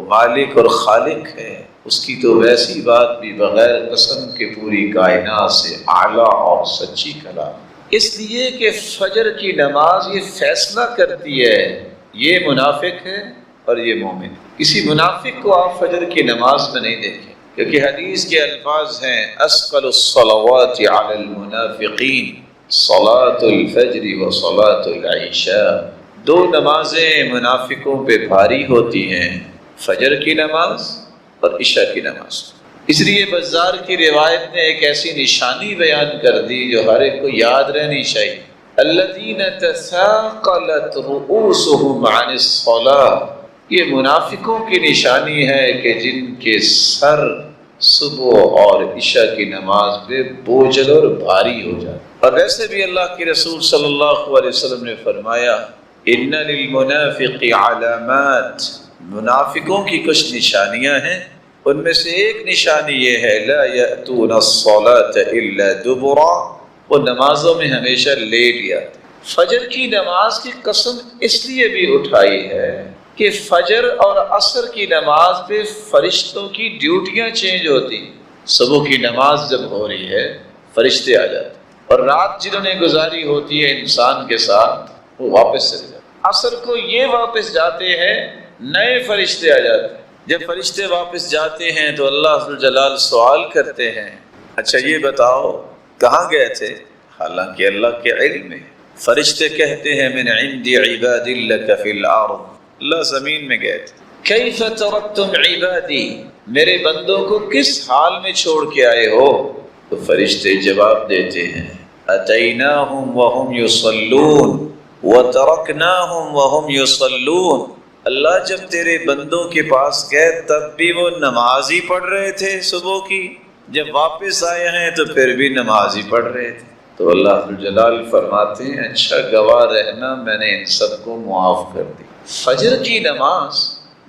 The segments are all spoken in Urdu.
مالک اور خالق ہے، اس کی تو ویسی بات بھی بغیر قسم کے پوری کائنات سے اعلیٰ اور سچی کلام، اس لیے کہ فجر کی نماز یہ فیصلہ کرتی ہے یہ منافق ہے اور یہ مومن۔ کسی منافق کو آپ فجر کی نماز میں نہیں دیکھیں، کیونکہ حدیث کے الفاظ ہیں اثقل الصلوات علی المنافقین صلاۃ الفجر و صلاۃ العشاء، دو نمازیں منافقوں پہ بھاری ہوتی ہیں، فجر کی نماز اور عشاء کی نماز۔ اس لیے بزار کی روایت نے ایک ایسی نشانی بیان کر دی جو ہر ایک کو یاد رہنی چاہیے، الذین تثاقلت رؤوسهم عن الصلاۃ، یہ منافقوں کی نشانی ہے کہ جن کے سر صبح اور عشاء کی نماز پہ بوجھل اور بھاری ہو جائے۔ اور ویسے بھی اللہ کے رسول صلی اللہ علیہ وسلم نے فرمایا ان للمنافق علامات، منافقوں کی کچھ نشانیاں ہیں، ان میں سے ایک نشانی یہ ہے لا یأتون الصلاۃ الا دبرا، وہ نمازوں میں ہمیشہ لیٹ جاتے۔ فجر کی نماز کی قسم اس لیے بھی اٹھائی ہے کہ فجر اور عصر کی نماز پہ فرشتوں کی ڈیوٹیاں چینج ہوتی ہیں۔ صبح کی نماز جب ہو رہی ہے فرشتے آ جاتے ہیں، اور رات جنہوں نے گزاری ہوتی ہے انسان کے ساتھ وہ واپس چلے جاتے ہیں۔ عصر کو یہ واپس جاتے ہیں، نئے فرشتے آ جاتے ہیں۔ جب فرشتے واپس جاتے ہیں تو اللہ ذو الجلال سوال کرتے ہیں اچھا یہ بتاؤ کہاں گئے تھے؟ حالانکہ اللہ کے علم میں۔ فرشتے کہتے ہیں من عند عباد لک فی الارض، اللہ زمین میں گئے تھے۔ کیف ترکتم عبادی، میرے بندوں کو کس حال میں چھوڑ کے آئے ہو؟ تو فرشتے جواب دیتے ہیں اتیناہم وہم یصلون وترکناہم وہم یصلون، اللہ جب تیرے بندوں کے پاس گئے تب بھی وہ نماز ہی پڑھ رہے تھے صبح کی، جب واپس آئے ہیں تو پھر بھی نماز ہی پڑھ رہے تھے۔ تو اللہ جلال فرماتے ہیں اچھا گواہ رہنا میں نے ان سب کو معاف کر دی۔ فجر کی نماز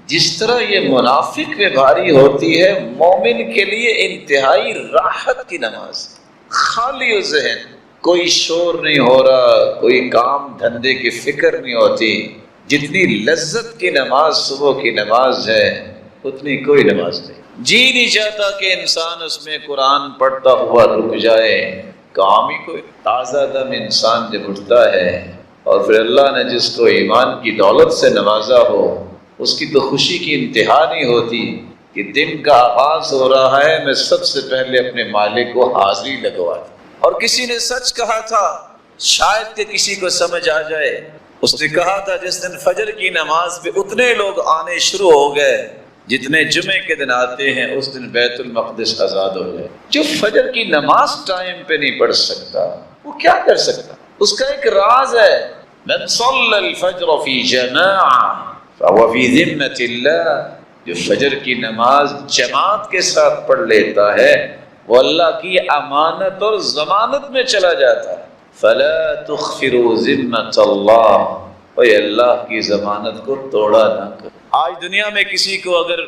جس طرح یہ منافق میں بھاری ہوتی ہے، مومن کے لیے انتہائی راحت کی نماز، خالی ذہن، کوئی شور نہیں ہو رہا، کوئی کام دھندے کی فکر نہیں ہوتی۔ جتنی لذت کی نماز صبح کی نماز ہے اتنی کوئی نماز نہیں۔ جی نہیں چاہتا کہ انسان اس میں قرآن پڑھتا ہوا رک جائے، کام ہی کوئی۔ تازہ دم انسان جب اٹھتا ہے اور پھر اللہ نے جس کو ایمان کی دولت سے نوازا ہو، اس کی تو خوشی کی انتہا نہیں ہوتی کہ دن کا آغاز ہو رہا ہے، میں سب سے پہلے اپنے مالک کو حاضری لگوا دوں۔ اور کسی نے سچ کہا تھا، شاید کہ کسی کو سمجھ آ جائے، اس نے کہا تھا جس دن فجر کی نماز پہ اتنے لوگ آنے شروع ہو گئے جتنے جمعے کے دن آتے ہیں، اس دن بیت المقدس آزاد ہو جائے۔ جو فجر کی نماز ٹائم پہ نہیں پڑھ سکتا وہ کیا کر سکتا؟ اس کا ایک راز ہے من صلی الفجر فی جماعہ فهو فی ذمۃ اللہ، جو فجر کی نماز جماعت کے ساتھ پڑھ لیتا ہے وہ اللہ کی امانت اور ضمانت میں چلا جاتا ہے۔ فلا تخفروا ذمۃ اللہ، اے اللہ کی ضمانت کو توڑا نہ کرو۔ آج دنیا میں کسی کو اگر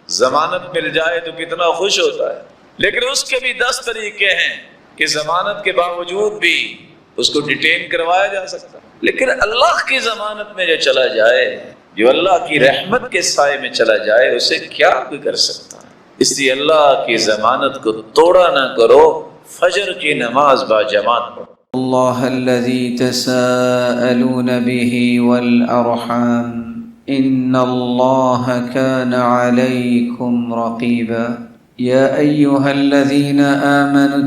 ضمانت مل جائے تو کتنا خوش ہوتا ہے، لیکن اس کے بھی 10 طریقے ہیں کہ ضمانت کے باوجود بھی اس کو ڈیٹین کروایا جا سکتا ہے۔ لیکن اللہ کی ضمانت میں جو چلا جائے، جو اللہ کی رحمت کے سائے میں چلا جائے، اسے کیا کوئی کر سکتا ہے؟ اس لیے اللہ کی ضمانت کو توڑا نہ کرو، فجر کی نماز با جماعت پڑھو۔ الله الذي تساءلون به والأرحام إن الله كان عليكم رقيبا يا أيها الذين آمنوا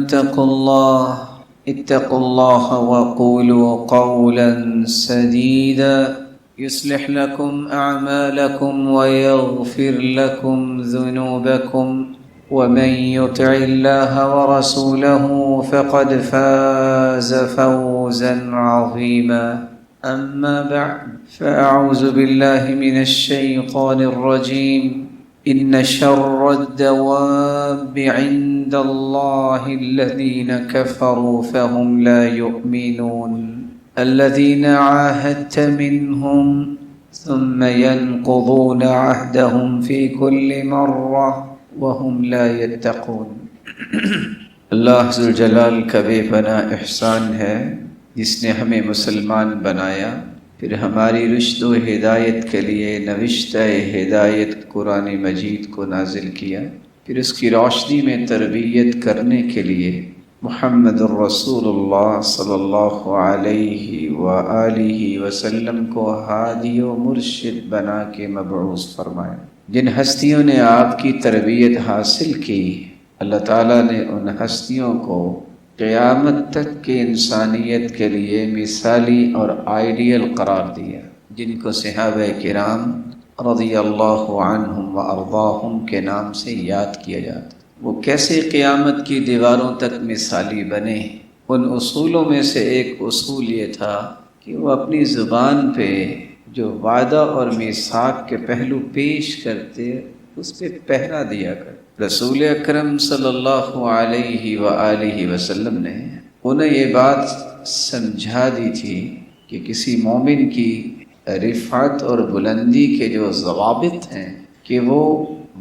اتقوا الله وقولوا قولا سديدا يصلح لكم أعمالكم ويغفر لكم ذنوبكم ومن يطع الله ورسوله فقد فاز فوزا عظيما أما بعد فأعوذ بالله من الشيطان الرجيم إن شر الدواب عند الله الذين كفروا فهم لا يؤمنون الذين عاهدت منهم ثم ينقضون عهدهم في كل مرة وهم لا يتقون۔ اللہ ذو الجلال کا بے پناہ احسان ہے جس نے ہمیں مسلمان بنایا، پھر ہماری رشد و ہدایت کے لیے نوشتہ ہدایت قرآن مجید کو نازل کیا، پھر اس کی روشنی میں تربیت کرنے کے لیے محمد الرسول اللہ صلی اللہ علیہ وآلہ وسلم کو ہادی و مرشد بنا کے مبعوث فرمایا۔ جن ہستیوں نے آپ کی تربیت حاصل کی، اللہ تعالیٰ نے ان ہستیوں کو قیامت تک کے انسانیت کے لیے مثالی اور آئیڈیل قرار دیا، جن کو صحابہ کرام رضی اللہ عنہم و ارضاہم کے نام سے یاد کیا جاتا۔ وہ کیسے قیامت کی دیواروں تک مثالی بنے؟ ان اصولوں میں سے ایک اصول یہ تھا کہ وہ اپنی زبان پہ جو وعدہ اور میثاق کے پہلو پیش کرتے اس پہ پہرا دیا کر۔ رسول اکرم صلی اللہ علیہ وآلہ وسلم نے انہیں یہ بات سمجھا دی تھی کہ کسی مومن کی رفعت اور بلندی کے جو ضوابط ہیں کہ وہ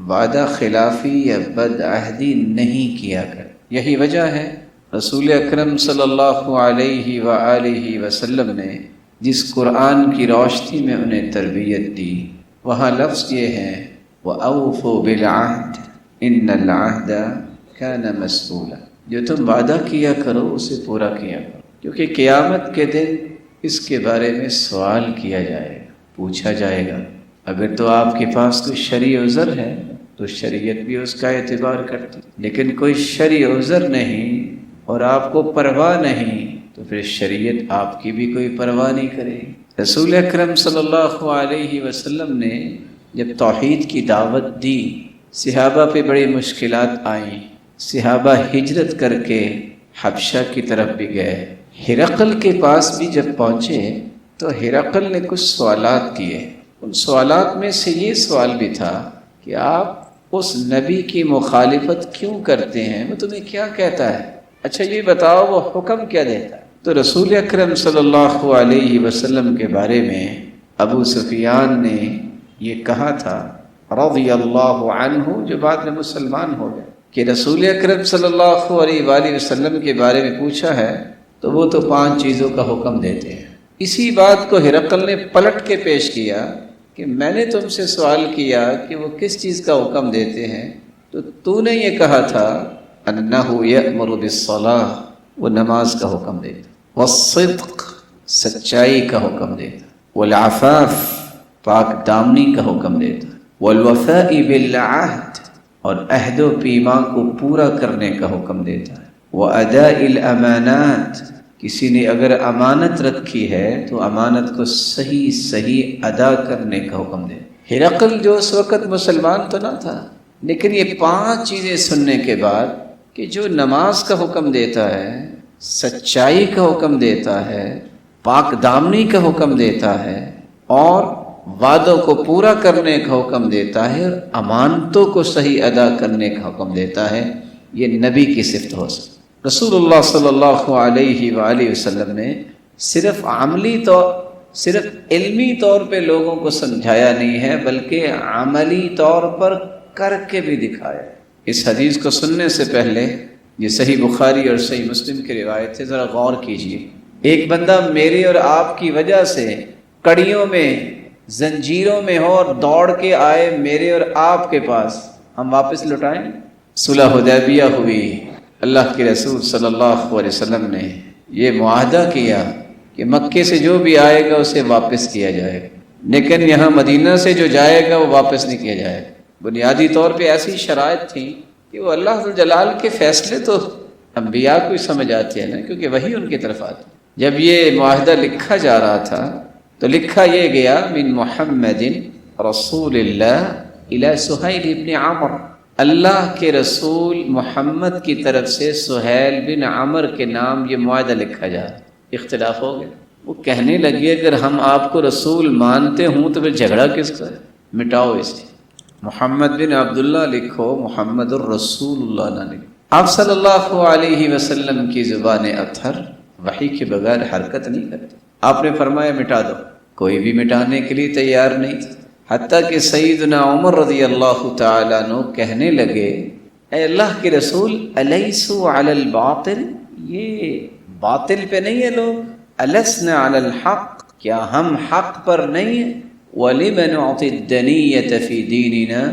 وعدہ خلافی یا بدعہدی نہیں کیا کر۔ یہی وجہ ہے رسول اکرم صلی اللہ علیہ وآلہ وسلم نے جس قرآن کی روشنی میں انہیں تربیت دی، وہاں لفظ یہ ہے وَأَوْفُوا بِالْعَهْدِ إِنَّ الْعَهْدَ كَانَ مَسْئُولًا، جو تم وعدہ کیا کرو اسے پورا کیا کرو، کیونکہ قیامت کے دن اس کے بارے میں سوال کیا جائے گا، پوچھا جائے گا۔ اگر تو آپ کے پاس کوئی شرعی عذر ہے تو شریعت بھی اس کا اعتبار کرتی، لیکن کوئی شرعی عذر نہیں اور آپ کو پرواہ نہیں تو پھر شریعت آپ کی بھی کوئی پرواہ نہیں کرے۔ رسول اکرم صلی اللہ علیہ وسلم نے جب توحید کی دعوت دی، صحابہ پہ بڑی مشکلات آئیں، صحابہ ہجرت کر کے حبشہ کی طرف بھی گئے۔ ہرقل کے پاس بھی جب پہنچے تو ہرقل نے کچھ سوالات کیے۔ ان سوالات میں سے یہ سوال بھی تھا کہ آپ اس نبی کی مخالفت کیوں کرتے ہیں، وہ تمہیں کیا کہتا ہے؟ اچھا یہ بتاؤ وہ حکم کیا دیتا ہے؟ تو رسول اکرم صلی اللہ علیہ وسلم کے بارے میں ابو سفیان نے یہ کہا تھا رضی اللہ عنہ، جو بعد میں مسلمان ہو گئے، کہ رسول اکرم صلی اللہ علیہ وآلہ وسلم کے بارے میں پوچھا ہے تو وہ تو 5 چیزوں کا حکم دیتے ہیں۔ اسی بات کو ہرقل نے پلٹ کے پیش کیا کہ میں نے تم سے سوال کیا کہ وہ کس چیز کا حکم دیتے ہیں، تو نے یہ کہا تھا انہ یأمر بالصلاۃ، وہ نماز کا حکم دیتا، والصدق، سچائی کا حکم دیتا، والعفاف، پاک دامنی کا حکم دیتا، والوفاء بالعہد، اور عہد و پیمان کو پورا کرنے کا حکم دیتا ہے، واداء الامانات، کسی نے اگر امانت رکھی ہے تو امانت کو صحیح ادا کرنے کا حکم دے۔ ہرقل جو اس وقت مسلمان تو نہ تھا، لیکن یہ 5 چیزیں سننے کے بعد کہ جو نماز کا حکم دیتا ہے، سچائی کا حکم دیتا ہے، پاک دامنی کا حکم دیتا ہے، اور وعدوں کو پورا کرنے کا حکم دیتا ہے، اور امانتوں کو صحیح ادا کرنے کا حکم دیتا ہے، یہ نبی کی صفت ہو سکتی۔ رسول اللہ صلی اللہ علیہ وآلہ وسلم نے صرف صرف علمی طور پہ لوگوں کو سمجھایا نہیں ہے، بلکہ عملی طور پر کر کے بھی دکھایا۔ اس حدیث کو سننے سے پہلے، یہ صحیح بخاری اور صحیح مسلم کی روایت ہے، ذرا غور کیجئے۔ ایک بندہ میرے اور آپ کی وجہ سے کڑیوں میں، زنجیروں میں ہو اور دوڑ کے آئے میرے اور آپ کے پاس، ہم واپس لوٹائیں؟ صلح حدیبیہ ہوئی، اللہ کے رسول صلی اللہ علیہ وسلم نے یہ معاہدہ کیا کہ مکے سے جو بھی آئے گا اسے واپس کیا جائے گا، لیکن یہاں مدینہ سے جو جائے گا وہ واپس نہیں کیا جائے گا۔ بنیادی طور پہ ایسی شرائط تھیں کہ وہ اللہ جلال کے فیصلے تو انبیاء کو ہی سمجھ آتے ہیں نا، کیونکہ وہی ان کی طرف آتی۔ جب یہ معاہدہ لکھا جا رہا تھا تو لکھا یہ گیا من محمد رسول اللہ الی سہیل ابن عمر، اللہ کے رسول محمد کی طرف سے سہیل بن عمر کے نام یہ معاہدہ لکھا جا رہا۔ اختلاف ہو گیا، وہ کہنے لگے اگر ہم آپ کو رسول مانتے ہوں تو پھر جھگڑا کس کا ہے، مٹاؤ اسے، محمد بن عبداللہ لکھو، محمد الرسول اللہ نہ لکھو۔ آپ صلی اللہ علیہ وسلم کی زبان اطہر وحی کے بغیر حرکت نہیں کرتی۔ آپ نے فرمایا مٹا دو، کوئی بھی مٹانے کے لیے تیار نہیں تھا، حتیٰ کہ سیدنا عمر رضی اللہ تعالیٰ عنہ کہنے لگے اے اللہ کے رسول الیسوا علی الباطل، یہ باطل پہ نہیں ہے لوگ، السنا علی الحق، کیا ہم حق پر نہیں ہیں؟ وَلِمَ نُعْطِي الدَّنِيَّةَ فِي دِينِنَا،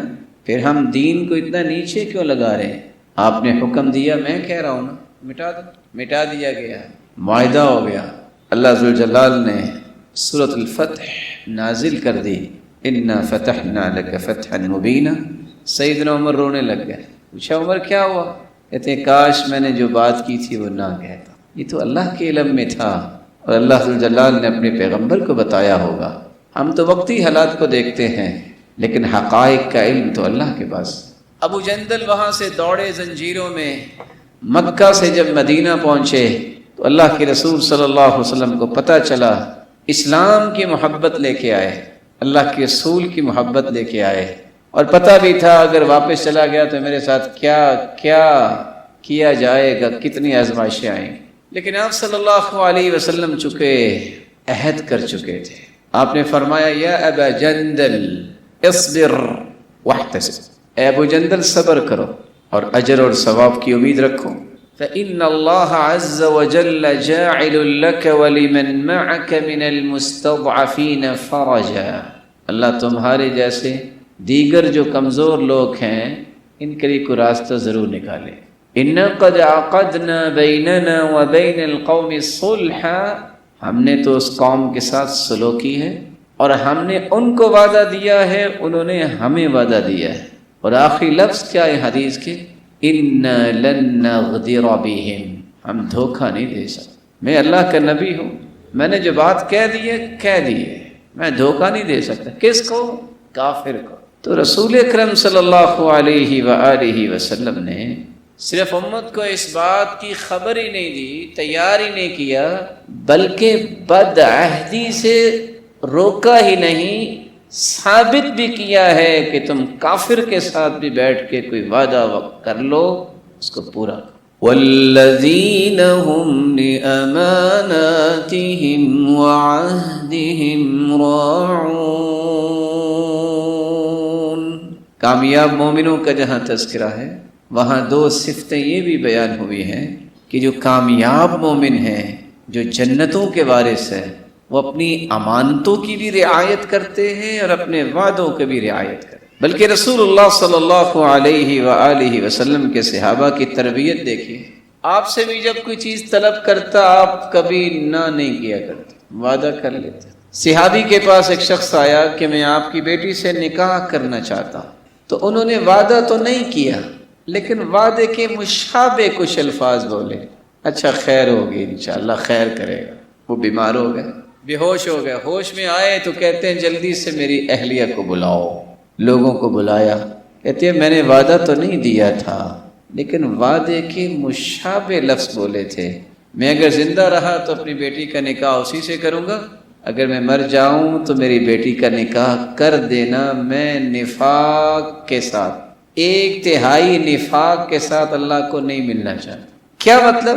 پھر ہم دین کو اتنا نیچے کیوں لگا رہے ہیں؟ آپ نے حکم دیا، میں کہہ رہا ہوں نا مٹا دو، مٹا دیا گیا، معاہدہ ہو گیا۔ اللہ ذوالجلال نے سورۃ الفتح نازل کر دی، اِنَّا فَتَحْنَا لَكَ فَتْحًا مُبِينًا۔ سیدنا عمر رونے لگ گئے، پوچھا عمر کیا ہوا؟ کہتے ہیں کاش میں نے جو بات کی تھی وہ نہ کہتا، یہ تو اللہ کے علم میں تھا اور اللہ ذوالجلال نے اپنے پیغمبر کو بتایا ہوگا۔ ہم تو وقتی حالات کو دیکھتے ہیں لیکن حقائق کا علم تو اللہ کے پاس۔ ابو جندل وہاں سے دوڑے زنجیروں میں، مکہ سے جب مدینہ پہنچے تو اللہ کے رسول صلی اللہ علیہ وسلم کو پتہ چلا، اسلام کی محبت لے کے آئے، اللہ کے رسول کی محبت لے کے آئے، اور پتہ بھی تھا اگر واپس چلا گیا تو میرے ساتھ کیا کیا کیا جائے گا، کتنی آزمائشیں آئیں گی۔ لیکن آپ صلی اللہ علیہ وسلم چکے عہد کر چکے تھے۔ آپ نے فرمایا یا ابا جندل اصبر واحتسب، اے ابو جندل صبر کرو اور اجر اور ثواب کی امید رکھو، فإن اللہ عز وجل جاعل لك ولمن معك من المستضعفین فرجا، اللہ تمہارے جیسے دیگر جو کمزور لوگ ہیں ان کے لیے کوئی راستہ ضرور نکالے۔ ان قد عقدنا بیننا وبین القوم صلحا، ہم نے تو اس قوم کے ساتھ صلح کی ہے اور ہم نے ان کو وعدہ دیا ہے، انہوں نے ہمیں وعدہ دیا ہے۔ اور آخری لفظ کیا ہے حدیث کے؟ انا لن نغدر بہم، ہم دھوکہ نہیں دے سکتے۔ میں اللہ کا نبی ہوں، میں نے جو بات کہہ دی ہے، میں دھوکہ نہیں دے سکتا۔ کس کو؟ کافر کو۔ تو رسول اکرم صلی اللہ علیہ وآلہ وسلم نے صرف امت کو اس بات کی خبر ہی نہیں دی، تیار ہی نہیں کیا، بلکہ بدعہدی سے روکا ہی نہیں، ثابت بھی کیا ہے کہ تم کافر کے ساتھ بھی بیٹھ کے کوئی وعدہ کر لو، اس کو پورا کرو۔ والذین هم لأماناتهم وعہدهم راعون، کامیاب مومنوں کا جہاں تذکرہ ہے وہاں دو صفتیں یہ بھی بیان ہوئی ہیں کہ جو کامیاب مومن ہیں، جو جنتوں کے وارث ہیں، وہ اپنی امانتوں کی بھی رعایت کرتے ہیں اور اپنے وعدوں کی بھی رعایت کرتے ہیں۔ بلکہ رسول اللہ صلی اللہ علیہ وآلہ وسلم کے صحابہ کی تربیت دیکھیے، آپ سے بھی جب کوئی چیز طلب کرتا آپ کبھی نہ نہیں کیا کرتے، وعدہ کر لیتے۔ صحابی کے پاس ایک شخص آیا کہ میں آپ کی بیٹی سے نکاح کرنا چاہتا ہوں، تو انہوں نے وعدہ تو نہیں کیا لیکن وعدے کے مشابہ کچھ الفاظ بولے، اچھا خیر ہوگی انشاءاللہ خیر کرے گا۔ وہ بیمار ہو گئے، بے ہوش ہو گئے، ہوش میں آئے تو کہتے ہیں جلدی سے میری اہلیہ کو بلاؤ۔ لوگوں کو بلایا، کہتے ہیں میں نے وعدہ تو نہیں دیا تھا لیکن وعدے کے مشابہ لفظ بولے تھے، میں اگر زندہ رہا تو اپنی بیٹی کا نکاح اسی سے کروں گا، اگر میں مر جاؤں تو میری بیٹی کا نکاح کر دینا۔ میں نفاق کے ساتھ، 1/3 نفاق کے ساتھ اللہ کو نہیں ملنا چاہتا۔ کیا مطلب؟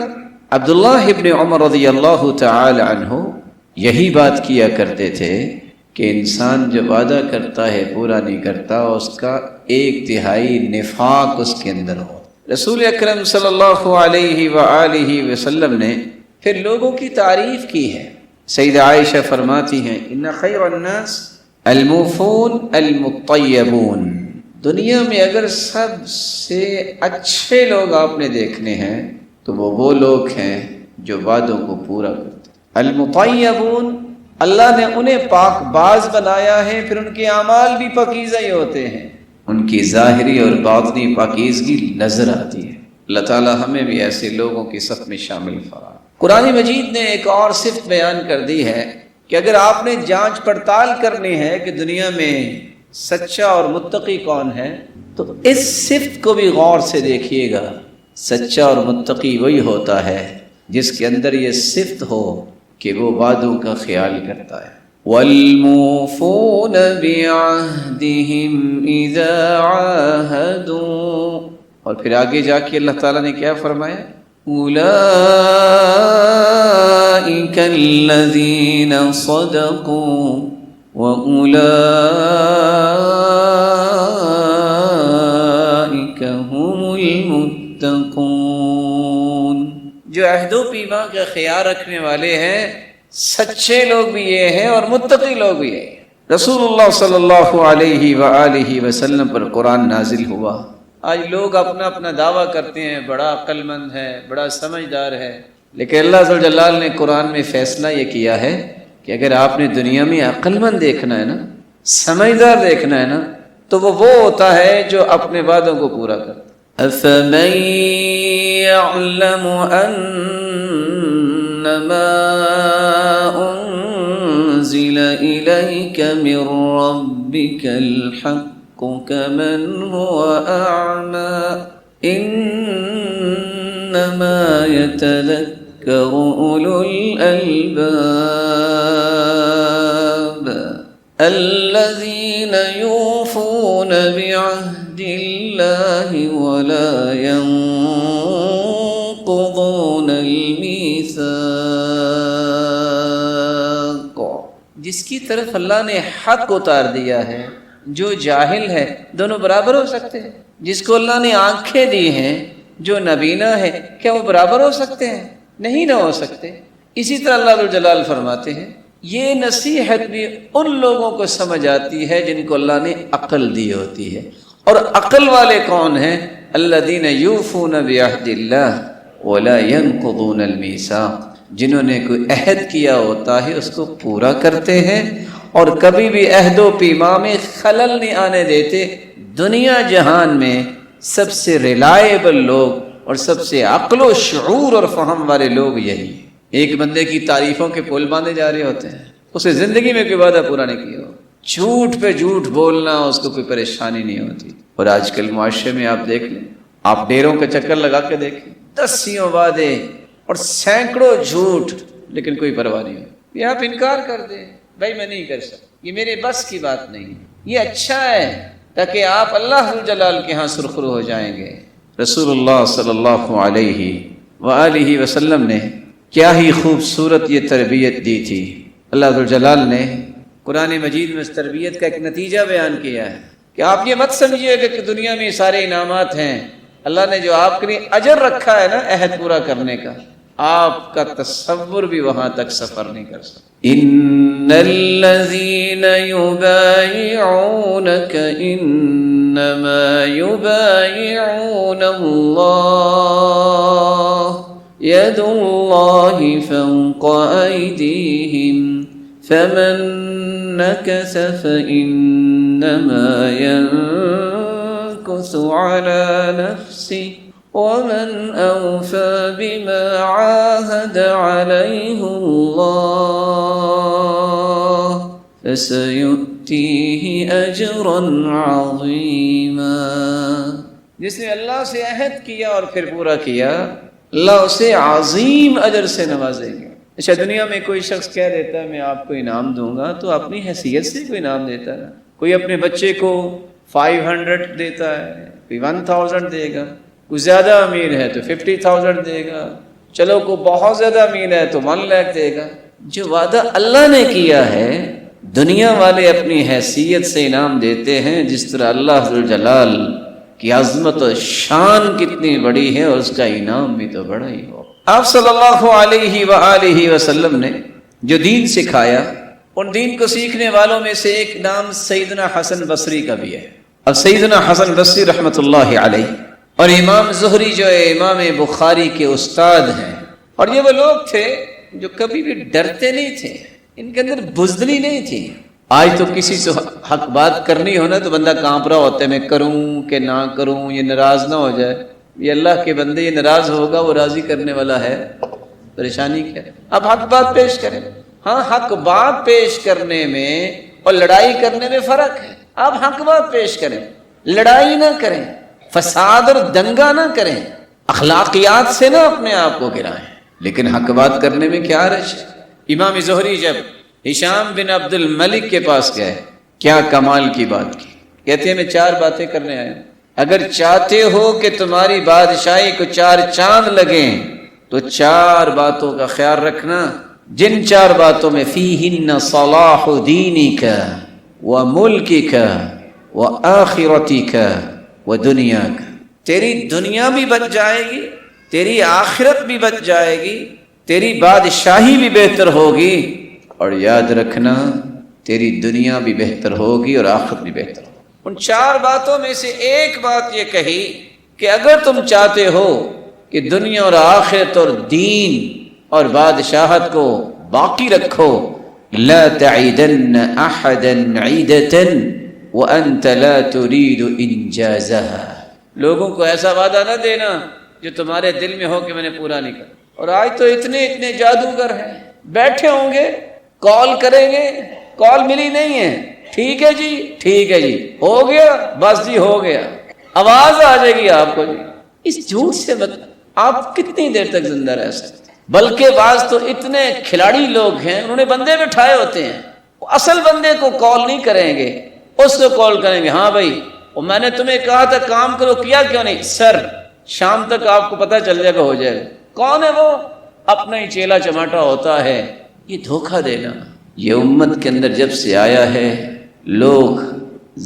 عبداللہ ابن عمر رضی اللہ تعالی عنہ یہی بات کیا کرتے تھے کہ انسان جو وعدہ کرتا ہے پورا نہیں کرتا، اس کا 1/3 نفاق اس کے اندر ہو۔ رسول اکرم صلی اللہ علیہ وآلہ وسلم نے پھر لوگوں کی تعریف کی ہے۔ سیدہ عائشہ فرماتی ہیں ان خیر الناس الموفون المطیبون، دنیا میں اگر سب سے اچھے لوگ آپ نے دیکھنے ہیں تو وہ لوگ ہیں جو وعدوں کو پورا کرتے ہیں۔ المطیبون، اللہ نے انہیں پاک باز بنایا ہے، پھر ان کے اعمال بھی پاکیزہ ہی ہوتے ہیں، ان کی ظاہری اور باطنی پاکیزگی نظر آتی ہے۔ اللہ تعالی ہمیں بھی ایسے لوگوں کی صف میں شامل فرمائے۔ قرآن مجید نے ایک اور صفت بیان کر دی ہے کہ اگر آپ نے جانچ پڑتال کرنی ہے کہ دنیا میں سچا اور متقی کون ہے تو اس صفت کو بھی غور سے دیکھیے گا۔ سچا اور متقی وہی ہوتا ہے جس کے اندر یہ صفت ہو کہ وہ وعدوں کا خیال کرتا ہے۔ وَالْمُوفُونَ بِعَهْدِهِمْ إِذَا عَاهَدُوا، اور پھر آگے جا کے اللہ تعالیٰ نے کیا فرمایا؟ أُولَئِكَ الَّذِينَ صَدَقُوا وَأُولَئِكَ هُمُ الْمُتَّقُونَ، جو عہد و پیمان کا خیال رکھنے والے ہیں سچے لوگ بھی یہ ہیں اور متقی لوگ بھی یہ ہیں۔ رسول اللہ صلی اللہ علیہ وآلہ وسلم پر قرآن نازل ہوا۔ آج لوگ اپنا اپنا دعویٰ کرتے ہیں بڑا عقل مند ہے، بڑا سمجھدار ہے، لیکن اللہ ذو الجلال نے قرآن میں فیصلہ یہ کیا ہے کہ اگر آپ نے دنیا میں عقل مند دیکھنا ہے نا، سمجھدار دیکھنا ہے نا، تو وہ ہوتا ہے جو اپنے وعدوں کو پورا کرتا ہے۔ أَفَمَن يَعْلَمُ أَنَّمَا أُنزِلَ إِلَيْكَ مِن رَّبِّكَ الْحَقُّ كَمَنْ هُوَ أَعْمَى إِنَّمَا يَتَذَكَّرُ أُولُو الْأَلْبَابِ الَّذِينَ يُوفُونَ بِعَهْدِ اللَّهِ وَلَا يَنقُضُونَ الْمِيثَاقَ۔ جس کی طرف اللہ نے حق اتار دیا ہے، جو جاہل ہے دونوں برابر ہو سکتے ہیں؟ جس کو اللہ نے آنکھیں دی ہیں، جو نابینا ہے، کیا وہ برابر ہو سکتے ہیں؟ نہیں نہ ہو سکتے۔ اسی طرح اللہ ذوالجلال فرماتے ہیں یہ نصیحت بھی ان لوگوں کو سمجھ آتی ہے جن کو اللہ نے عقل دی ہوتی ہے، اور عقل والے کون ہیں؟ الذین یوفون بعہد اللہ ولا ينقضون المیثاق، جنہوں نے کوئی عہد کیا ہوتا ہے اس کو پورا کرتے ہیں اور کبھی بھی عہد و پیما میں خلل نہیں آنے دیتے۔ دنیا جہان میں سب سے ریلائبل لوگ اور سب سے عقل و شعور اور فہم والے لوگ یہی ہیں۔ ایک بندے کی تعریفوں کے پل باندھے جا رہے ہوتے ہیں، اسے زندگی میں کوئی وعدہ پورا نہیں کیا ہو، جھوٹ پہ جھوٹ بولنا اس کو کوئی پریشانی نہیں ہوتی۔ اور آج کل معاشرے میں آپ دیکھ لیں، آپ ڈیروں کا چکر لگا کے دیکھیں، 10 وعدے اور سینکڑوں جھوٹ، لیکن کوئی پرواہ نہیں ہو۔ یہ آپ انکار کر دیں، بھائی میں نہیں کر سکتا، یہ میرے بس کی بات نہیں، یہ اچھا ہے تاکہ آپ اللہ ذوالجلال کے ہاں سرخرو ہو جائیں گے۔ رسول اللہ صلی اللہ علیہ وآلہ وسلم نے کیا ہی خوبصورت یہ تربیت دی تھی۔ اللہ ذوالجلال نے قرآن مجید میں اس تربیت کا ایک نتیجہ بیان کیا ہے کہ آپ یہ مت سمجھیے کہ دنیا میں سارے انعامات ہیں، اللہ نے جو آپ کے لیے اجر رکھا ہے نا عہد پورا کرنے کا، آپ کا تصور بھی وہاں تک سفر نہیں کر سکتا۔ ان الذین یبایعونک انما یبایعون اللہ ید اللہ فوق ایدیہم فمن نکث فإنما ينكث على نفسه ومن أوفى بما عاهد عليه الله فسيؤتيه أجرا عظيما۔ جس نے اللہ سے عہد کیا اور پھر پورا کیا، اللہ اسے عظیم اجر سے نوازیں گے۔ اچھا، دنیا میں کوئی شخص کہہ دیتا ہے میں آپ کو انعام دوں گا، تو اپنی حیثیت سے کوئی انعام دیتا ہے، کوئی اپنے بچے کو 500 دیتا ہے، کوئی 1000 دے گا، کوئی زیادہ امیر ہے تو 50,000 دے گا، چلو کوئی بہت زیادہ امیر ہے تو 1 لاکھ دے گا۔ جو وعدہ اللہ نے کیا ہے دنیا والے اپنی حیثیت سے انعام دیتے ہیں، جس طرح اللہ ذوالجلال کی عظمت و شان کتنی بڑی ہے اور اس کا انعام بھی تو بڑا ہی ہو۔ آپ صلی اللہ علیہ وآلہ وسلم نے جو دین سکھایا، ان دین کو سیکھنے والوں میں سے ایک نام سیدنا حسن بصری کا بھی ہے۔ اب سیدنا حسن بصری رحمۃ اللہ علیہ اور امام زہری جو ہے امام بخاری کے استاد ہیں، اور یہ وہ لوگ تھے جو کبھی بھی ڈرتے نہیں تھے، ان کے اندر بزدلی نہیں تھی۔ آج تو کسی سے حق بات کرنی ہونا تو بندہ کانپ رہا ہوتا ہے، میں کروں کہ نہ کروں، یہ ناراض نہ ہو جائے۔ یہ اللہ کے بندے، یہ ناراض ہوگا، وہ راضی کرنے والا ہے، پریشانی کیا ہے؟ اب حق بات پیش کریں۔ ہاں، حق بات پیش کرنے میں اور لڑائی کرنے میں فرق ہے۔ آپ حق بات پیش کریں، لڑائی نہ کریں، فساد اور دنگا نہ کریں، اخلاقیات سے نہ اپنے آپ کو گرائیں، لیکن حق بات کرنے میں کیا حرج ہے؟ امام زہری جب ہشام بن عبد الملک کے پاس گئے، کیا کمال کی بات کی، کہتے ہیں میں 4 باتیں کرنے آیا ہوں، اگر چاہتے ہو کہ تمہاری بادشاہی کو 4 چاند لگیں تو 4 باتوں کا خیال رکھنا، جن 4 باتوں میں فیہن صلاح دینک وملکک وآخرتک ودنیاک، تیری دنیا بھی بچ جائے گی، تیری آخرت بھی بچ جائے گی، تیری بادشاہی بھی بہتر ہوگی، اور یاد رکھنا تیری دنیا بھی بہتر ہوگی اور آخرت بھی بہتر ہوگی۔ ان 4 باتوں میں سے ایک بات یہ کہی کہ اگر تم چاہتے ہو کہ دنیا اور آخرت اور دین اور بادشاہت کو باقی رکھو، لا تعیدن احدا عیدتا وانت لا ترید انجازها، لوگوں کو ایسا وعدہ نہ دینا جو تمہارے دل میں ہو کہ میں نے پورا نہیں کرا۔ اور آج تو اتنے جادوگر ہیں، بیٹھے ہوں گے، کال کریں گے، کال ملی نہیں ہے، ٹھیک ہے جی ہو گیا، بس جی ہو گیا، آواز آ جائے گی آپ کو جی۔ اس جھوٹ سے آپ کتنی دیر تک زندہ رہ سکتے ہیں؟ بلکہ بعض تو اتنے کھلاڑی لوگ ہیں، انہوں نے بندے بٹھائے ہوتے ہیں، وہ اصل بندے کو کال نہیں کریں گے، اس کو کال کریں گے، ہاں بھائی وہ میں نے تمہیں کہا تھا کام کرو، کیا کیوں نہیں؟ سر شام تک آپ کو پتہ چل جائے گا، ہو جائے گا۔ کون ہے وہ؟ اپنا ہی چیلا چماٹا ہوتا ہے۔ یہ دھوکہ دینا یہ امت کے اندر جب سے آیا ہے، لوگ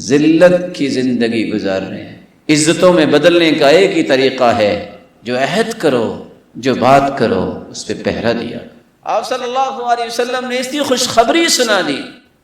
ذلت کی زندگی گزار رہے ہیں۔ عزتوں میں بدلنے کا ایک ہی طریقہ ہے، جو عہد کرو، جو بات کرو، اس پہ پہرا دیا۔ آپ صلی اللہ علیہ وسلم نے اس کی خوشخبری سنا دی،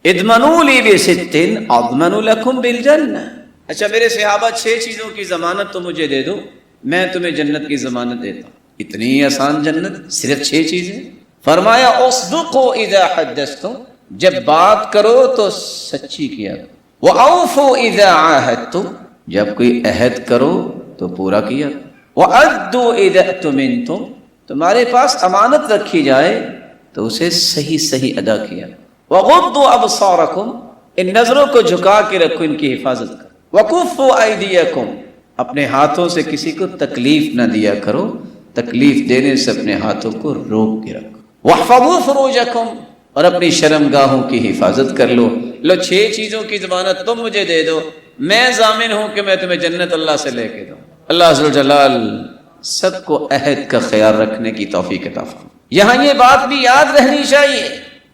اضمنوا لی بست اضمن لکم بالجنہ۔ اچھا میرے صحابہ 6 چیزوں کی ضمانت تو مجھے دے دو، میں تمہیں جنت کی ضمانت دیتا ہوں۔ اتنی آسان جنت، صرف 6 چیزیں۔ فرمایا اصدقوا اذا حدثتم، جب بات کرو تو سچی کیا کرو، واوفوا اذا عاہدتم، جب کوئی عہد کرو تو پورا کیا، وادوا اذا اؤتمنتم، تمہارے پاس امانت رکھی جائے تو اسے صحیح ادا کیا، وغضوا ابصارکم، ان نظروں کو جھکا کے رکھو، ان کی حفاظت کرو، وکفوا ایدیکم، اپنے ہاتھوں سے کسی کو تکلیف نہ دیا کرو، تکلیف دینے سے اپنے ہاتھوں کو روک کے رکھو، واحفظوا فروجکم، اور اپنی شرمگاہوں کی حفاظت کر لو۔ 6 چیزوں کی ضمانت تم مجھے دے دو، میں ضامن ہوں کہ میں تمہیں جنت اللہ سے لے کے دوں۔ اللہ عز و جلال سب کو عہد کا خیال رکھنے کی توفیق عطا فرمائے۔ یہاں یہ بات بھی یاد رہنی چاہیے،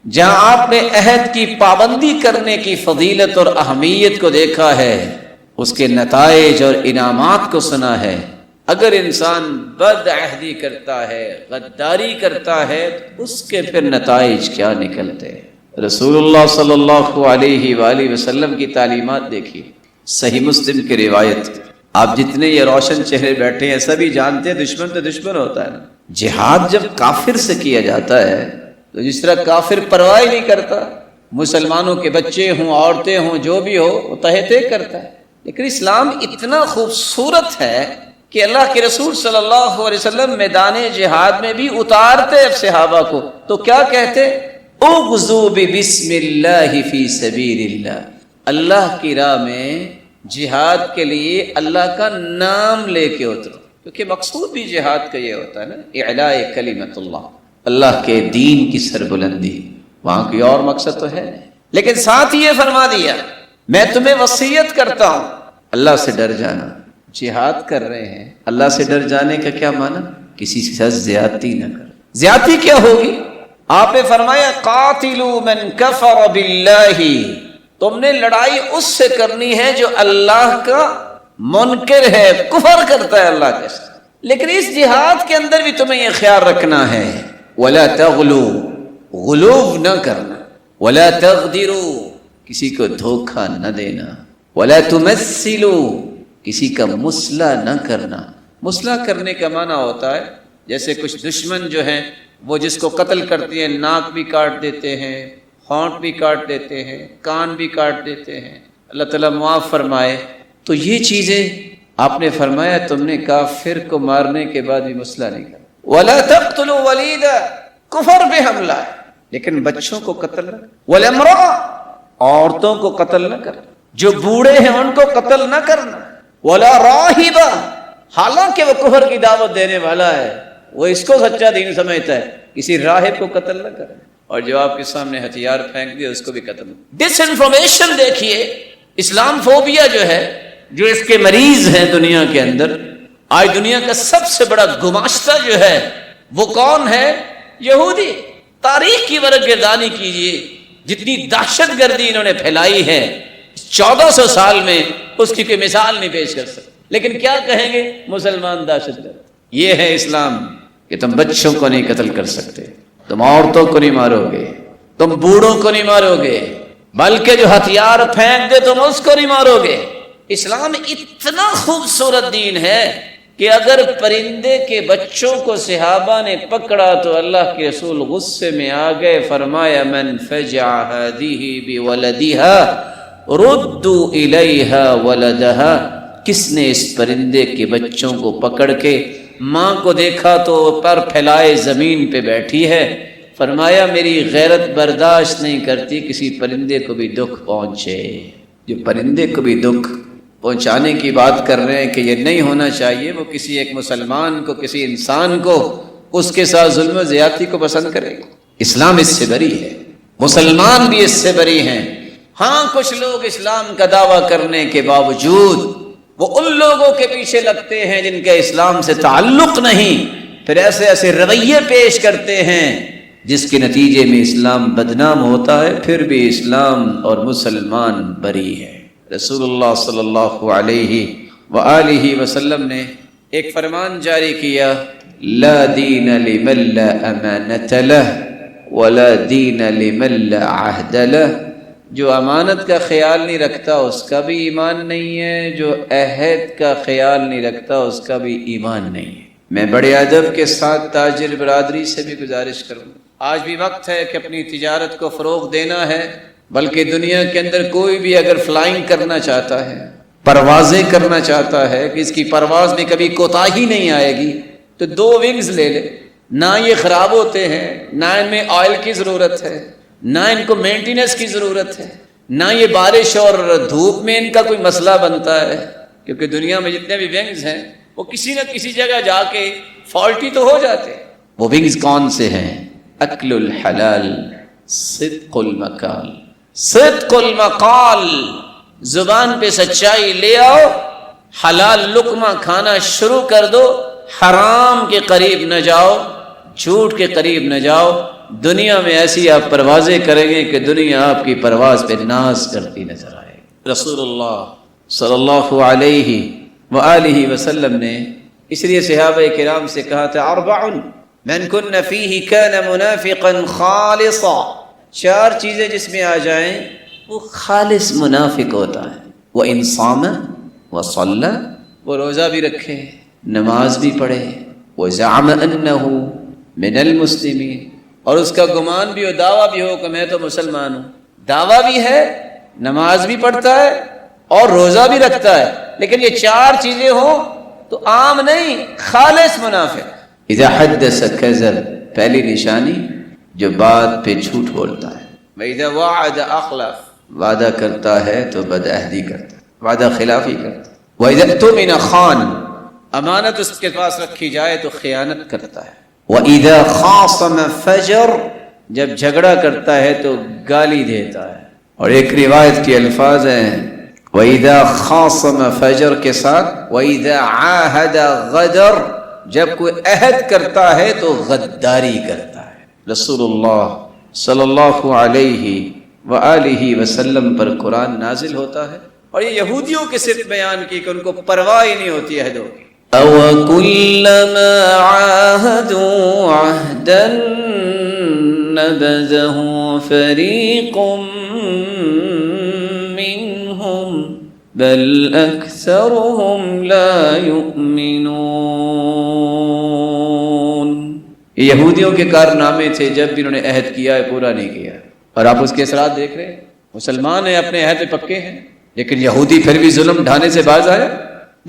جہاں آپ نے عہد کی پابندی کرنے کی فضیلت اور اہمیت کو دیکھا ہے، اس کے نتائج اور انعامات کو سنا ہے، اگر انسان بد عہدی کرتا ہے، غداری کرتا ہے، تو اس کے پھر نتائج کیا نکلتے ہیں۔ رسول اللہ صلی اللہ علیہ وآلہ وسلم کی تعلیمات دیکھیے، صحیح مسلم کی روایت۔ آپ جتنے یہ روشن چہرے بیٹھے ہیں سبھی جانتے ہیں دشمن تو دشمن ہوتا ہے نا۔ جہاد جب کافر سے کیا جاتا ہے تو جس طرح کافر پرواہ ہی نہیں کرتا، مسلمانوں کے بچے ہوں، عورتیں ہوں، جو بھی ہو، وہ تہہ تیگ کرتا ہے۔ لیکن اسلام اتنا خوبصورت ہے کہ اللہ کے رسول صلی اللہ علیہ وسلم میدان جہاد میں بھی اتارتے اب صحابہ کو، تو کیا کہتے؟ اغزو بسم اللہ فی سبیل اللہ، اللہ کی راہ میں جہاد کے لیے اللہ کا نام لے کے اترو، کیونکہ مقصود بھی جہاد کا یہ ہوتا ہے نا، اعلاء کلمت اللہ، اللہ کے دین کی سربلندی، وہاں کوئی اور مقصد تو ہے نہیں۔ لیکن ساتھ یہ فرما دیا، میں تمہیں وصیت کرتا ہوں اللہ سے ڈر جانا۔ جہاد کر رہے ہیں، اللہ سے ڈر جانے کا کیا معنی؟ کسی کے ساتھ زیادتی نہ کر۔ زیادتی کیا ہوگی؟ آپ نے فرمایا قاتلوا من کفر باللہ، تم نے لڑائی اس سے کرنی ہے جو اللہ کا منکر ہے، کفر کرتا ہے اللہ کے ساتھ۔ لیکن اس جہاد کے اندر بھی تمہیں یہ خیال رکھنا ہے، ولا تغلوا، غلو نہ کرنا، ولا تغدروا، کسی کو دھوکہ نہ دینا، ولا تمثلوا، کسی کا مسئلہ نہ کرنا۔ مسئلہ کرنے کا معنی ہوتا ہے جیسے کچھ دشمن جو ہیں وہ جس کو قتل کرتے ہیں ناک بھی کاٹ دیتے ہیں، ہونٹ بھی کاٹ دیتے ہیں، کان بھی کاٹ دیتے ہیں، اللہ تعالیٰ معاف فرمائے۔ تو یہ چیزیں آپ نے فرمایا تم نے کافر کو مارنے کے بعد بھی مسئلہ نہیں کرنا۔ وَلَا تَقْتُلُوا وَلِيدًا، کفر پہ حملہ ہے، لیکن بچوں کو قتل نہ کرنا۔ وَالْإِمْرَأَ، عورتوں کو قتل نہ کرنا، جو بوڑھے ہیں ان کو قتل نہ کرنا۔ وَلَا رَاهِبًا، حالانکہ وہ کفر کی دعوت دینے والا ہے، وہ اس کو سچا دین سمجھتا ہے، کسی راہب کو قتل نہ کرے، اور جو آپ کے سامنے ہتھیار پھینک دے اس کو بھی قتل۔ ڈس انفارمیشن دیکھیے، اسلام فوبیا جو ہے، جو اس کے مریض ہیں دنیا کے اندر، آج دنیا کا سب سے بڑا گماشتہ جو ہے وہ کون ہے؟ یہودی۔ تاریخ کی ورق گردانی کیجیے، جتنی دہشت گردی انہوں نے پھیلائی ہے 1400 سال میں، اس کی کوئی مثال نہیں پیش کر سکتے۔ لیکن کیا کہیں گے؟ مسلمان دہشت گرد۔ یہ ہے اسلام، کہ تم بچوں کو نہیں قتل کر سکتے، تم عورتوں کو نہیں مارو گے، تم بوڑھوں کو نہیں مارو گے، بلکہ جو ہتھیار پھینک دے تم اس کو نہیں مارو گے۔ اسلام اتنا خوبصورت دین ہے کہ اگر پرندے کے بچوں کو صحابہ نے پکڑا تو اللہ کے رسول غصے میں آ گئے، فرمایا من فجع هذه بولدها ردوا الیہا ولدہا، کس نے اس پرندے کے بچوں کو پکڑ کے ماں کو دیکھا تو پر پھیلائے زمین پہ بیٹھی ہے، فرمایا میری غیرت برداشت نہیں کرتی کسی پرندے کو بھی دکھ پہنچے۔ جو پرندے کو بھی دکھ پہنچانے کی بات کر رہے ہیں کہ یہ نہیں ہونا چاہیے، وہ کسی ایک مسلمان کو، کسی انسان کو، اس کے ساتھ ظلم و زیادتی کو پسند کرے گا؟ اسلام اس سے بری ہے، مسلمان بھی اس سے بری ہیں۔ ہاں کچھ لوگ اسلام کا دعویٰ کرنے کے باوجود وہ ان لوگوں کے پیچھے لگتے ہیں جن کا اسلام سے تعلق نہیں، پھر ایسے ایسے رویے پیش کرتے ہیں جس کے نتیجے میں اسلام بدنام ہوتا ہے، پھر بھی اسلام اور مسلمان بری ہے۔ رسول اللہ صلی اللہ علیہ وآلہ وسلم نے ایک فرمان جاری کیا، لا دین لمن لا امانت لہ ولا دین لمن لا عہد لہ، جو امانت کا خیال نہیں رکھتا اس کا بھی ایمان نہیں ہے، جو عہد کا خیال نہیں رکھتا اس کا بھی ایمان نہیں ہے۔ میں بڑے ادب کے ساتھ تاجر برادری سے بھی گزارش کروں، آج بھی وقت ہے کہ اپنی تجارت کو فروغ دینا ہے، بلکہ دنیا کے اندر کوئی بھی اگر فلائنگ کرنا چاہتا ہے، پروازیں کرنا چاہتا ہے کہ اس کی پرواز میں کبھی کوتاہی نہیں آئے گی، تو 2 ونگز لے لے، نہ یہ خراب ہوتے ہیں، نہ ان میں آئل کی ضرورت ہے، نہ ان کو مینٹیننس کی ضرورت ہے، نہ یہ بارش اور دھوپ میں ان کا کوئی مسئلہ بنتا ہے، کیونکہ دنیا میں جتنے بھی ونگز ہیں وہ کسی نہ کسی جگہ جا کے فالٹی تو ہو جاتے ہیں۔ وہ ونگز کون سے ہیں؟ اکل الحلال، صدق المقال، صدق المقال، زبان پہ سچائی لے آؤ، حلال لقمہ کھانا شروع کر دو، حرام کے قریب نہ جاؤ، جھوٹ کے قریب نہ جاؤ۔ دنیا میں ایسی آپ پروازیں کریں گے کہ دنیا آپ کی پرواز پہ ناز کرتی نظر آئے۔ رسول اللہ صلی اللہ علیہ وآلہ وسلم نے اس لیے صحابہ کرام سے کہا تھا، اربع من کن فیہ کان منافقا خالصا، 4 چیزیں جس میں آ جائیں وہ خالص منافق ہوتا ہے۔ وَإِن صَامَ وَصَلَّى، وہ روزہ بھی رکھے، نماز بھی پڑھے، وَزَعَمَ أَنَّهُ مِنَ الْمُسْلِمِينَ، اور اس کا گمان بھی ہو، دعویٰ بھی ہو کہ میں تو مسلمان ہوں، دعویٰ بھی ہے، نماز بھی پڑھتا ہے اور روزہ بھی رکھتا ہے، لیکن یہ 4 چیزیں ہوں تو عام نہیں، خالص منافق۔ اذا حدث کذب، پہلی نشانی جو بات پہ جھوٹ بولتا ہے۔ وَإِذَا وَعَدَ أَخْلَفَ، وعدہ کرتا ہے تو بدعہدی کرتا ہے، وعدہ خلافی کرتا ہے۔ وَإِذَا اؤْتُمِنَ خَانَ، امانت اس کے پاس رکھی جائے تو خیانت کرتا ہے۔ وَإِذَا خَاصَمَ فَجَرَ، جب جھگڑا کرتا ہے تو گالی دیتا ہے۔ اور ایک روایت کے الفاظ ہیں وَإِذَا خَاصَمَ فَجَرَ کے ساتھ وَإِذَا عَاهَدَ غَدَرَ، جب کوئی عہد کرتا ہے تو غداری کرتا ہے۔ رسول اللہ صلی اللہ علیہ وآلہ وسلم پر قرآن نازل ہوتا ہے، اور یہ یہودیوں کے صرف بیان کی کہ ان کو پرواہ ہی نہیں ہوتی عہدوں کی۔ أَوَكُلَّمَا عَاهَدُوا عَهْدًا نَبَذَهُ فَرِيقٌ مِّنْهُمْ بَلْ أَكْثَرُهُمْ لَا يُؤْمِنُونَ۔ یہ یہودیوں کے کارنامے تھے، جب بھی انہوں نے عہد کیا ہے پورا نہیں کیا، اور آپ اس کے اثرات دیکھ رہے ہیں۔ مسلمان ہیں، اپنے عہد پہ پکے ہیں، لیکن یہودی پھر بھی ظلم ڈھانے سے باز آیا۔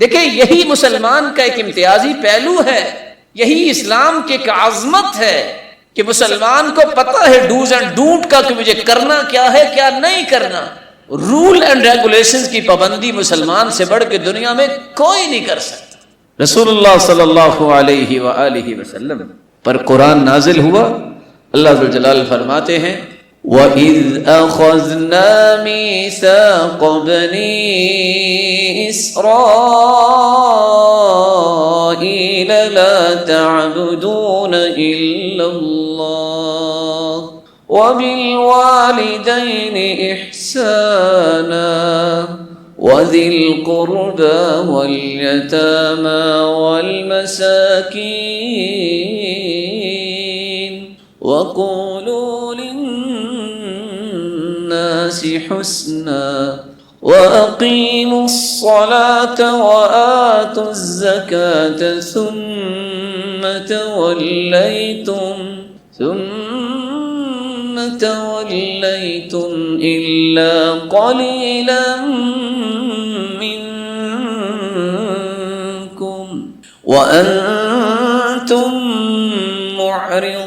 دیکھیں یہی مسلمان کا ایک امتیازی پہلو ہے، یہی اسلام کی ایک عظمت ہے کہ مسلمان کو پتہ ہے ڈوز اینڈ ڈونٹ کا، کہ مجھے کرنا کیا ہے کیا نہیں کرنا۔ رول اینڈ ریگولیشنز کی پابندی مسلمان سے بڑھ کے دنیا میں کوئی نہیں کر سکتا۔ رسول اللہ صلی اللہ علیہ وآلہ وسلم پر قرآن نازل ہوا، اللہ ذو الجلال فرماتے ہیں وَإِذْ أَخَذْنَا مِيثَاقَ بَنِي إِسْرَائِيلَ لَا تَعْبُدُونَ إِلَّا اللَّهَ وَبِالْوَالِدَيْنِ إِحْسَانًا وَذِي الْقُرْبَى وَالْيَتَامَى وَالْمَسَاكِينِ وقولوا للناس حسنا وأقيموا الصلاة وآتوا الزكاة ثم توليتم إلا قليلا منكم وأنتم معرضون.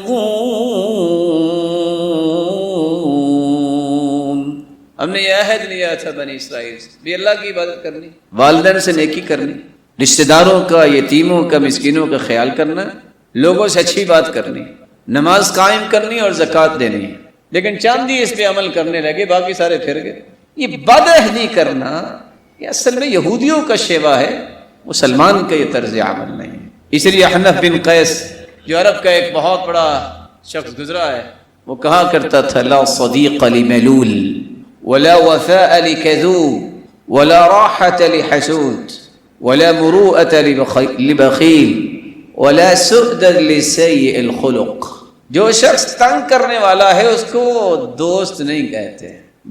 ہم نے یہ عہد لیا تھا بنی اسرائیل سے بھی اللہ کی عبادت کرنی، والدین سے نیکی کرنی، رشتہ داروں کا، یتیموں کا، مسکینوں کا خیال کرنا، لوگوں سے اچھی بات کرنی، نماز قائم کرنی اور زکوٰۃ دینی. لیکن چاندی اس پہ عمل کرنے لگے، باقی سارے پھر گئے. یہ بد عہدی کرنا یہ اصل میں یہودیوں کا شیوا ہے، مسلمان کا یہ طرز عمل نہیں ہے. اس لیے حنف بن قیس جو عرب کا ایک بہت بڑا شخص گزرا ہے، وہ کہا کرتا تھا لا صدیق لملول ولا وفاء لكذوب ولا راحة لحسود ولا مروءة لبخیل ولا سؤد لسیء الخلق. جو شخص تنگ کرنے والا ہے اس کو دوست نہیں کہتے،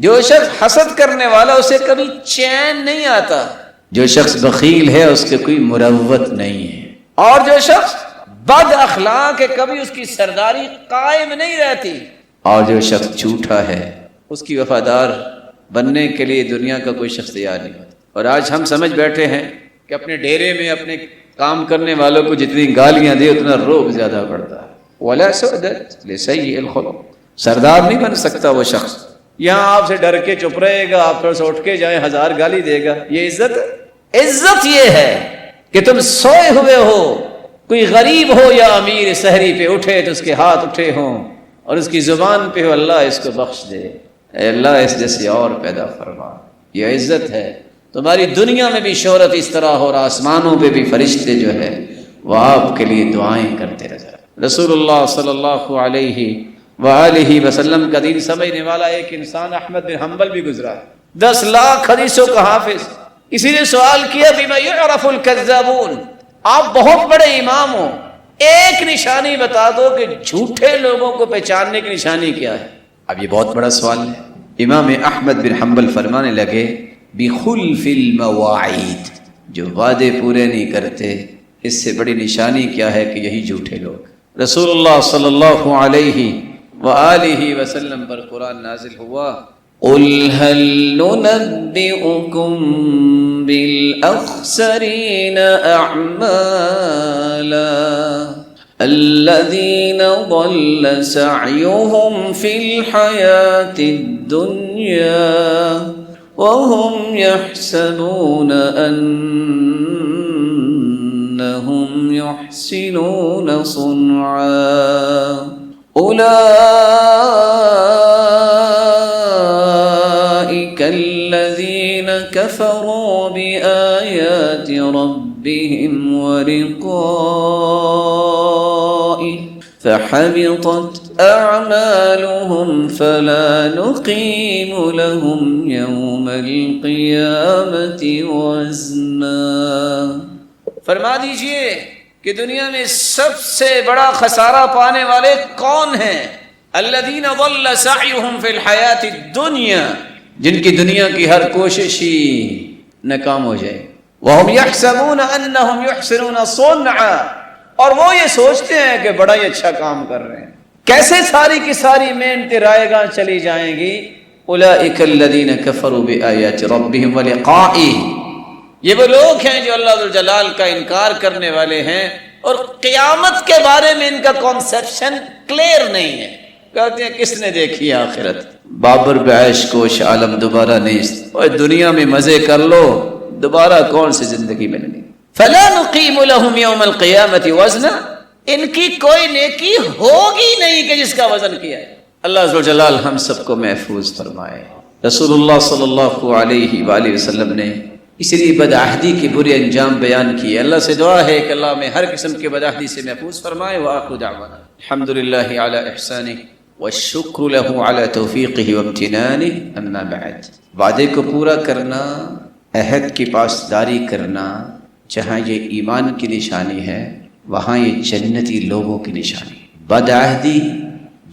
جو شخص حسد کرنے والا اسے کبھی چین نہیں آتا، جو شخص بخیل ہے اس کے کوئی مروت نہیں ہے، اور جو شخص بد اخلاق ہے کبھی اس کی سرداری قائم نہیں رہتی، اور جو شخص جھوٹا ہے اس کی وفادار بننے کے لیے دنیا کا کوئی شخص تیار نہیں ہوتا. اور آج ہم سمجھ بیٹھے ہیں کہ اپنے ڈیرے میں اپنے کام کرنے والوں کو جتنی گالیاں دے اتنا روب زیادہ بڑھتا ہے. ولا سؤدت لسیء الخلق. سردار نہیں بن سکتا وہ شخص، یہاں آپ سے ڈر کے چپ رہے گا، آپ تھوڑا سا اٹھ کے جائیں 1000 گالی دے گا. یہ عزت یہ ہے کہ تم سوئے ہوئے ہو، کوئی غریب ہو یا امیر سحری پہ اٹھے تو اس کے ہاتھ اٹھے ہوں اور اس کی زبان پہ ہو اللہ اس کو بخش دے، اے اللہ اس جیسے اور پیدا فرما. یہ عزت ہے. تمہاری دنیا میں بھی شہرت اس طرح ہو، اور آسمانوں پہ بھی فرشتے جو ہے وہ آپ کے لیے دعائیں کرتے رہے. رسول اللہ صلی اللہ علیہ وآلہ وسلم کا دین سمجھنے والا ایک انسان احمد بن حنبل بھی گزرا ہے، 10 لاکھ حدیثوں کا حافظ. اسی نے سوال کیا بما یعرف الکذابون، آپ بہت بڑے امام ہو، ایک نشانی بتا دو کہ جھوٹے لوگوں کو پہچاننے کی نشانی کیا ہے. اب یہ بہت بڑا سوال ہے. امام احمد بن حنبل فرمانے لگے بخلف المواعید، جو وعدے پورے نہیں کرتے اس سے بڑی نشانی کیا ہے کہ یہی جھوٹے لوگ. رسول اللہ صلی اللہ علیہ وآلہ وسلم پر قرآن نازل ہوا قل هل ننبئكم بالأخسرين أعمالا الذين ضل سعيهم في الحياة الدنيا وهم يحسبون أنهم يحسنون صنعا أولئك الذين كفروا بآيات ربهم ولقائه فحبطت أعمالهم فلا نقيم لهم يوم القيامة وزنا. فرما دیجئے کہ دنیا میں سب سے بڑا خسارہ پانے والے کون ہیں؟ الذین ضل سعیہم فی الحیات الدنیا، جن کی دنیا کی ہر کوشش ہی ناکام ہو جائے. وہم یحسبون انہم یحسنون صنعا، اور وہ یہ سوچتے ہیں کہ بڑا ہی اچھا کام کر رہے ہیں. کیسے ساری کی ساری محنتیں رائے گاہ چلی جائیں گی؟ اولئک الذین کفروا بآیات ربہم ولقائہ، یہ وہ لوگ ہیں جو اللہ ذوالجلال کا انکار کرنے والے ہیں اور قیامت کے بارے میں ان کا کانسیپشن کلیئر نہیں ہے. کہتے ہیں کس نے دیکھی آخرت؟ بابر بعیش کوش عالم دوبارہ نہیں، اور دنیا میں مزے کر لو، دوبارہ کون سی زندگی ملنی. فلا نقیم لهم یوم القیامت وزنا، ان کی کوئی نیکی ہوگی نہیں کہ جس کا وزن کیا ہے. اللہ ذوالجلال ہم سب کو محفوظ فرمائے. رسول اللہ صلی اللہ علیہ وآلہ وسلم نے اس لیے بدعہدی کے برے انجام بیان کیے. اللہ سے دعا ہے کہ اللہ میں ہر قسم کے بدعہدی سے محفوظ فرمائے. وآخر دعوانا الحمدللہ علی احسانہ والشکر له علی توفیقہ وامتنانہ. اما بعد، وعدے کو پورا کرنا، عہد کی پاسداری کرنا، جہاں یہ ایمان کی نشانی ہے وہاں یہ جنتی لوگوں کی نشانی. بدعہدی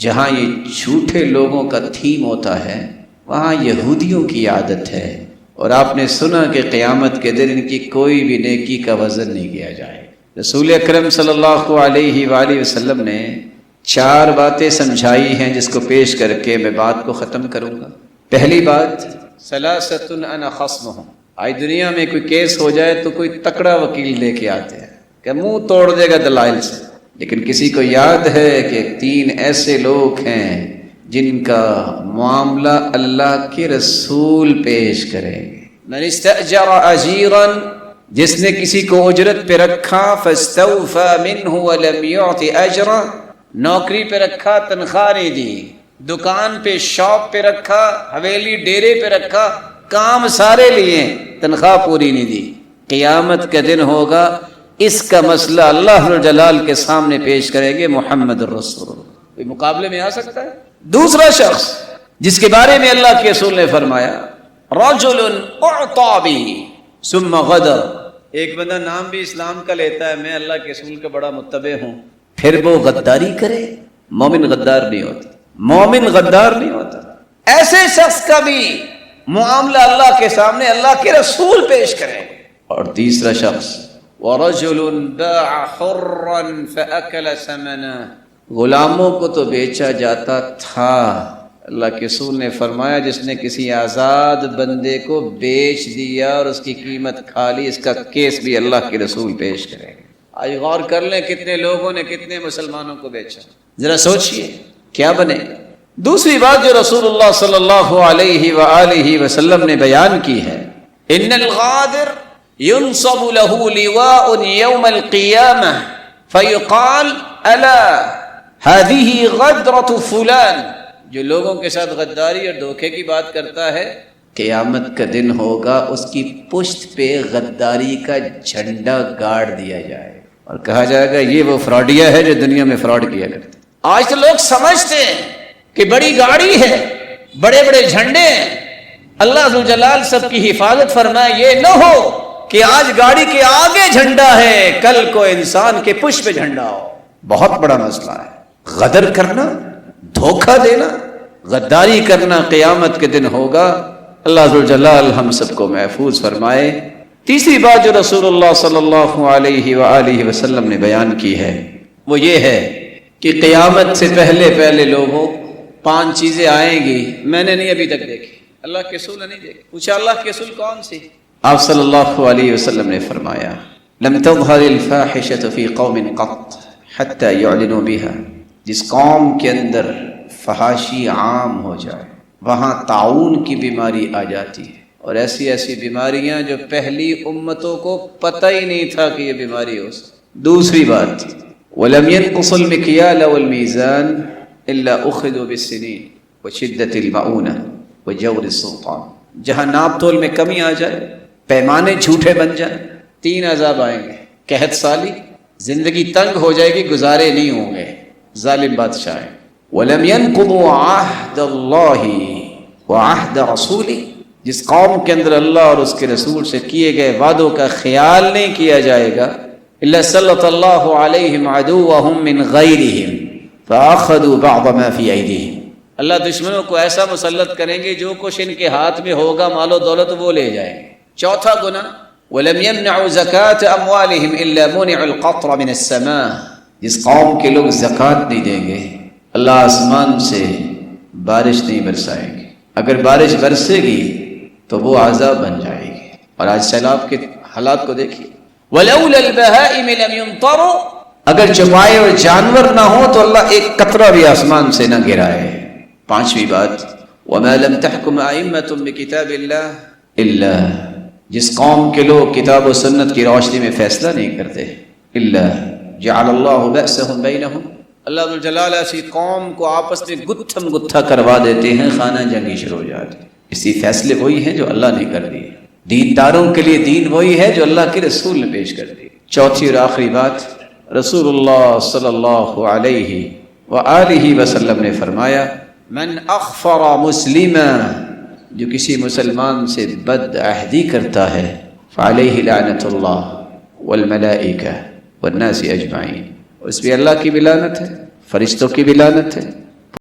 جہاں یہ جھوٹے لوگوں کا تھیم ہوتا ہے وہاں یہودیوں کی عادت ہے، اور آپ نے سنا کہ قیامت کے دن ان کی کوئی بھی نیکی کا وزن نہیں کیا جائے۔ رسول اکرم صلی اللہ علیہ وآلہ وسلم نے 4 باتیں سمجھائی ہیں جس کو پیش کر کے میں بات کو ختم کروں گا۔ پہلی بات، ثلاثۃ انا خصمہم، آج دنیا میں کوئی کیس ہو جائے تو کوئی تکڑا وکیل لے کے آتے ہیں کہ منہ توڑ دے گا دلائل سے، لیکن کسی کو یاد ہے کہ 3 ایسے لوگ ہیں جن کا معاملہ اللہ کے رسول پیش کریں گے۔ من استأجر اجیرا، جس نے کسی کو اجرت پہ رکھا، فاستوفى منه ولم يعط اجرا، نوکری پہ رکھا تنخواہ نہیں دی، دکان پہ شاپ پہ رکھا، حویلی ڈیرے پہ رکھا، کام سارے لیے، تنخواہ پوری نہیں دی، قیامت کا دن ہوگا اس کا مسئلہ اللہ جلال کے سامنے پیش کریں گے محمد الرسول اللہ۔ کوئی مقابلے میں آ سکتا ہے؟ دوسرا شخص جس کے بارے میں اللہ کے رسول نے فرمایا، رجل اعطى بی ثم غدر، ایک بندہ نام بھی اسلام کا لیتا ہے، میں اللہ کے رسول کا بڑا متبع ہوں، پھر وہ غداری کرے۔ مومن غدار نہیں ہوتا، مومن غدار نہیں ہوتا۔ ایسے شخص کا بھی معاملہ اللہ کے سامنے اللہ کے رسول پیش کریں۔ اور تیسرا شخص، وَرَجُلٌ بَاعَ حُرًّا فَأَكَلَ ثَمَنَهُ، غلاموں کو تو بیچا جاتا تھا، اللہ کے رسول نے فرمایا جس نے کسی آزاد بندے کو بیچ دیا اور اس کی قیمت کھا لی، اس کا کیس بھی اللہ کے رسول پیش کریں گے۔ آج غور کر لیں کتنے لوگوں نے کتنے مسلمانوں کو بیچا، ذرا سوچئے کیا بنے گا۔ دوسری بات جو رسول اللہ صلی اللہ علیہ وآلہ وسلم نے بیان کی ہے، ان الغادر ينصب له لواء يوم القيامة فيقال الا هذه غدرة فلان، جو لوگوں کے ساتھ غداری اور دھوکے کی بات کرتا ہے، قیامت کا دن ہوگا اس کی پشت پہ غداری کا جھنڈا گاڑ دیا جائے اور کہا جائے گا یہ وہ فراڈیا ہے جو دنیا میں فراڈ کیا کرتے۔ آج تو لوگ سمجھتے ہیں کہ بڑی گاڑی ہے، بڑے بڑے جھنڈے ہیں، اللہ ذو جلال سب کی حفاظت فرمائے یہ نہ ہو کہ آج گاڑی کے آگے جھنڈا ہے، کل کو انسان کے پشت پہ جھنڈا ہو۔ بہت بڑا مسئلہ ہے، غدر کرنا، دھوکہ دینا، غداری کرنا قیامت کے دن ہوگا۔ اللہ ذو جلال ہم سب کو محفوظ فرمائے۔ تیسری بات جو رسول اللہ صلی اللہ علیہ وآلہ وسلم نے بیان کی ہے وہ یہ ہے کہ قیامت سے پہلے لوگوں 5 چیزیں آئیں گی، میں نے نہیں ابھی تک دیکھی، اللہ کے رسول نے نہیں دیکھی۔ پوچھا اللہ کے رسول کون سی؟ آپ صلی اللہ علیہ وسلم نے فرمایا، لم تظہر الفاحشۃ فی قوم قط حتی یعلنوا بها، جس قوم کے اندر فحاشی عام ہو جائے وہاں طاعون کی بیماری آ جاتی ہے، اور ایسی ایسی بیماریاں جو پہلی امتوں کو پتہ ہی نہیں تھا کہ یہ بیماری ہو سکتی۔ دوسری بات، وَلَمْ يَنْقُصُ الْمِكْيَالَ وَالْمِيزَانَ إِلَّا أُخِذُوا بِالسِّنِينِ وَشِدَّةِ الْمَعُونَةِ وَجَوْرِ السُّلْطَانِ، جہاں ناپ تول میں کمی آ جائے، پیمانے جھوٹے بن جائیں، 3 عذاب آئیں گے، قحط سالی، زندگی تنگ ہو جائے گی، گزارے نہیں ہوں گے، ظالم بادشاہ ہیں۔ وَلَمْ يَنْقُضُوا عَهْدَ اللَّهِ وَعَهْدَ رَسُولِهِ، جس قوم کے اندر اللہ اور اس کے رسول سے کیے گئے وعدوں کا خیال نہیں کیا جائے گا، إِلَّا سَلَّطَ اللَّهُ عَلَيْهِمْ عَدُوَّهُمْ مِنْ غَيْرِهِمْ فَأَخَذُوا بَعْضَ مَا فِي أَيْدِيهِمْ، اللہ دشمنوں کو ایسا مسلط کریں گے جو کچھ ان کے ہاتھ میں ہوگا مال و دولت وہ لے جائیں گے۔ چوتھا گناہ، وَلَمْ يَمْنَعُوا زَكَاةَ أَمْوَالِهِمْ إِلَّا مُنِعُوا الْقَطْرَ مِنَ السَّمَاءِ، جس قوم کے لوگ زکوٰۃ نہیں دیں گے اللہ آسمان سے بارش نہیں برسائیں گے، اگر بارش برسے گی تو وہ عذاب بن جائے گی۔ اور آج سیلاب کے حالات کو دیکھیے، وَلَوْلَا الْبَهَائِمِ لَمْ يُمْطَرُوا، اگر چوپائے اور جانور نہ ہو تو اللہ ایک قطرہ بھی آسمان سے نہ گرائے۔ پانچویں بات، وَمَا لَمْ تَحْكُمْ أَئِمَّةٌ بِكِتَابِ اللَّهِ إِلَّا، جس قوم کے لوگ کتاب و سنت کی روشنی میں فیصلہ نہیں کرتے، إِلَّا جَعَلَ اللَّهُ بَأْسَهُمْ بَيْنَهُمْ، اللہ ذو الجلال ایسی قوم کو آپس میں گتھم گتھا کروا دیتے ہیں، خانہ جنگی شروع ہو جاتی ہے۔ اسی فیصلے وہی ہیں جو اللہ نے کر دیے، دینداروں کے لیے دین وہی ہے جو اللہ کے رسول نے پیش کر دی۔ چوتھی اور آخری بات، رسول اللہ صلی اللہ علیہ وآلہ وسلم نے فرمایا، من اخفر مسلما، جو کسی مسلمان سے بد عہدی کرتا ہے، فعلیہ لعنت اللہ والملائکہ والناس اجمعین، اس پہ اللہ کی بھی لعنت ہے، فرشتوں کی بھی لعنت ہے،